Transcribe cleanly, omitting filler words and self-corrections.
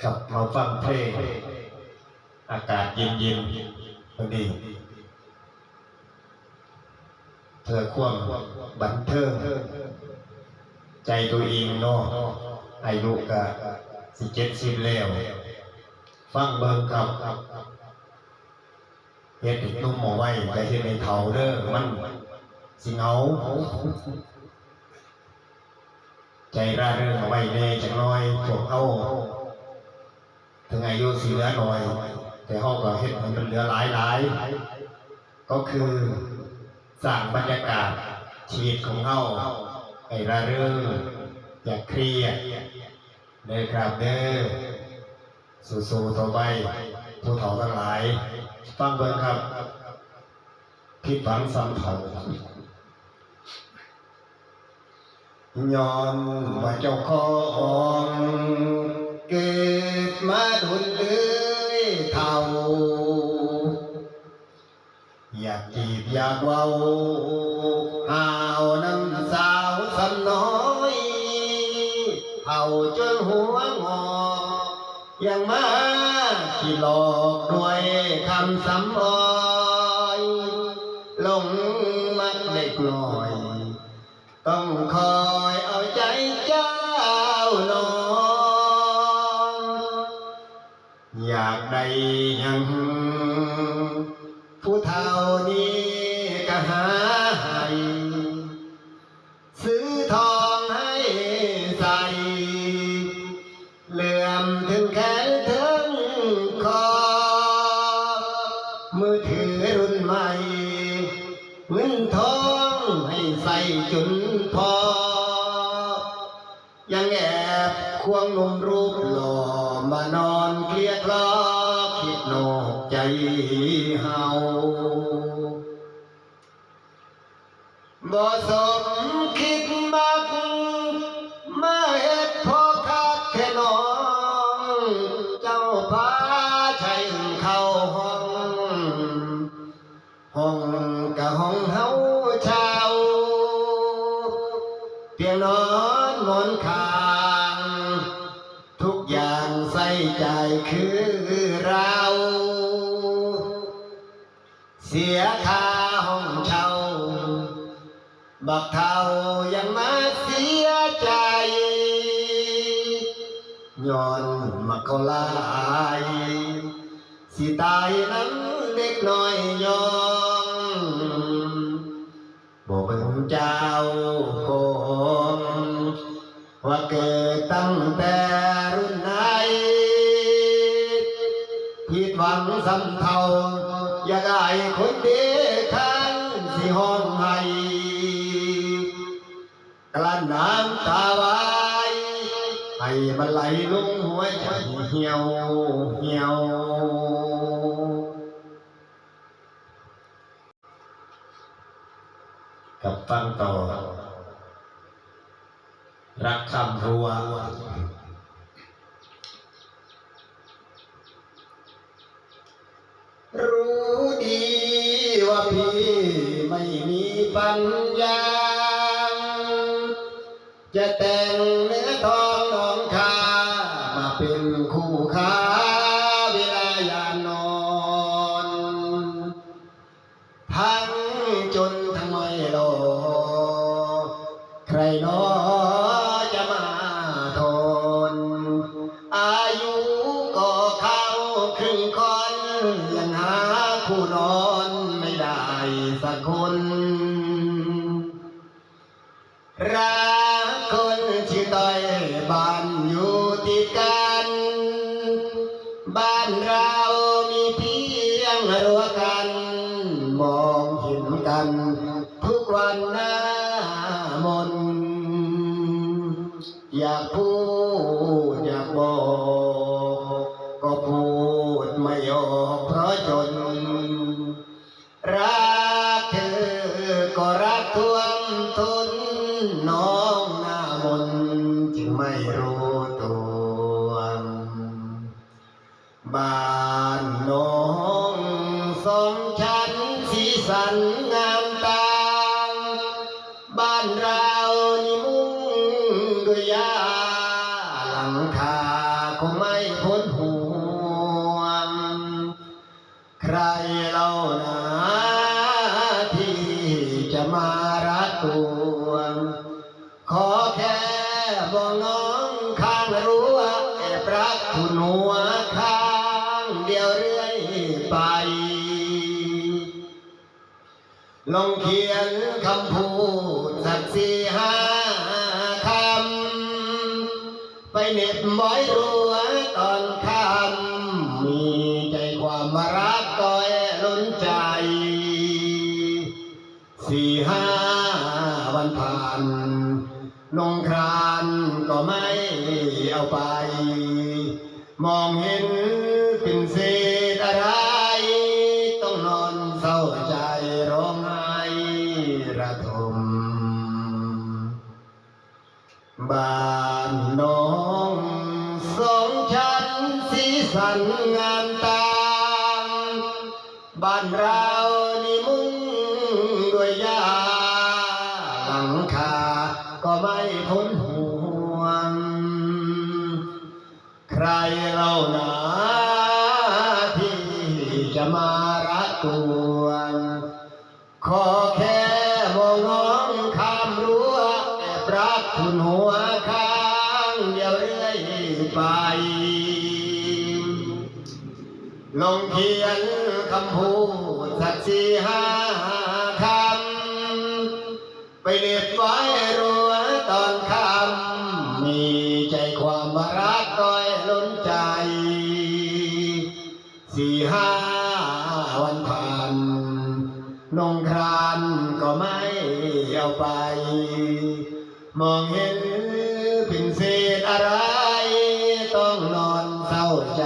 ขับมาฟังเพลงอากาศเย็นๆพอดีเธอความบันเทิงใจตัวเองเนาะอายุก็70แล้วฟังเบิ่งครับเฮ็ดให้นุ่มเอาไว้ก็เฮ็ดให้เฒ่าเด้อมันสิเหงาใจร่าเริงเอาไว้แน่จักหน่อยพวกเฮาถึงอายุสิเหลือน้อยแต่เฮาก็เฮ็ดให้มันเหลือหลายก็คือสร้างบรรยากาศชีวิตของเฮาให้ร่าเริงอย่าเครียดเด้อครับเด้อสู้ๆต่อไปผู้เฒ่าทั้งหลายฟังเบิ่งครับผิดหวังซ้ำเฒ่าย้อนว่าเจ้าของเกิดมาดุลเลยเฒ่าอยากจีบอยากเว้าหาวน้ำสาวสำน้อยเฒ่าจนหัวงอกยังมาที่หลอกด้วยคำสำอ้อยหลงมักเล็กน้อยต้องคอยเอาใจเจ้าน้องอยากได้ยังผู้เฒ่านี้ก็หาให้ซื้อทองให้ใส่เหลื่อมถึงแขนถึงคอมือถือรุ่นใหม่เงินทองให้ใส่จนพอยังแอบควงหนุ่มรูปหล่อมานอนเครียดล้อคิดนอกใจเฮาบ่สมคิดมักมาเฮ็ดพอคักแค่น้องเจ้าพาใช้เข้าห้องกะห้องเฮาเช่าเตียงนอนหมอนข้างทุกอย่างใส่ใจคือเราเสียค่าห้องเช่าบักเท่ายังมาเสียใจย้อนมาเขาลายสิตายนั้นเด็กน้อยยองบอกเป็นเจ้าของว่าเกิดตั้งแต่รุ่นไหนผิดหวังซ้ำเท่าอยากได้คนเดียวข้างสิห้องให้กลั้นน้ำตาไว้ให้มันไหลลงหัวใจเหี่ยวกับฟังต่อรักคำรัวรู้ดีว่าพี่ไม่มีปัญญาจะแต่งเนื้อทองน้องคามาเป็นคู่ค้าเวลายามนอนทั้งจนทั้งไม่รอใครน้อจะมาทนอายุก็เข้าครึ่งคนยังหาคู่นอนไม่ได้สักคนรักคนชื่อต้อยบ้านอยู่ติดกันบ้านเรามีเพียงรั้วกันมองเห็นกันทุกวันหน้ามนอยากพูดอยากบอกก็พูดไม่ออกเพราะจนรักเธอก็รักท่วมท้นน้องหน้ามนจึงไม่รู้ตัวบ้านน้องสองชั้นสีสันงามตาบ้านเรานี่มุงด้วยยาหลังคาคงไม่พ้น น้องข้างรั้วแอบรักคุณหัวข้างเดียวเรื่อยไปลงเขียนคำพูดสัก4-5 คำไปเหน็บไว้รั้วตอนค่ำมีใจความรักก้อยล้นใจ4-5 วันผ่านนงครานก็ไม่เอาไปมองเห็นเป็นเศษอะไรต้องนอนเศร้าใจร้องไห้ระทมบ้านน้อง2 ชั้นสีสันงามตาบ้านเรานี่มุงด้วยหญ้าหลังคาก็ไม่พ้นห่วงใครเล่าหนาที่จะมารักตัวขอแค่มองน้องข้ามรั้วแอบรักคุณหัวข้างเดียวเรื่อยไปลงเขียนคำพูดสัก4-5 คำไปเรียบไว้รั้วตอนค่ำมีใจความรักก้อยล้นใจ4-5 วันผ่านนงครานก็ไม่เอาไปมองเห็นเป็นเศษอะไรต้องนอนเศร้าใจ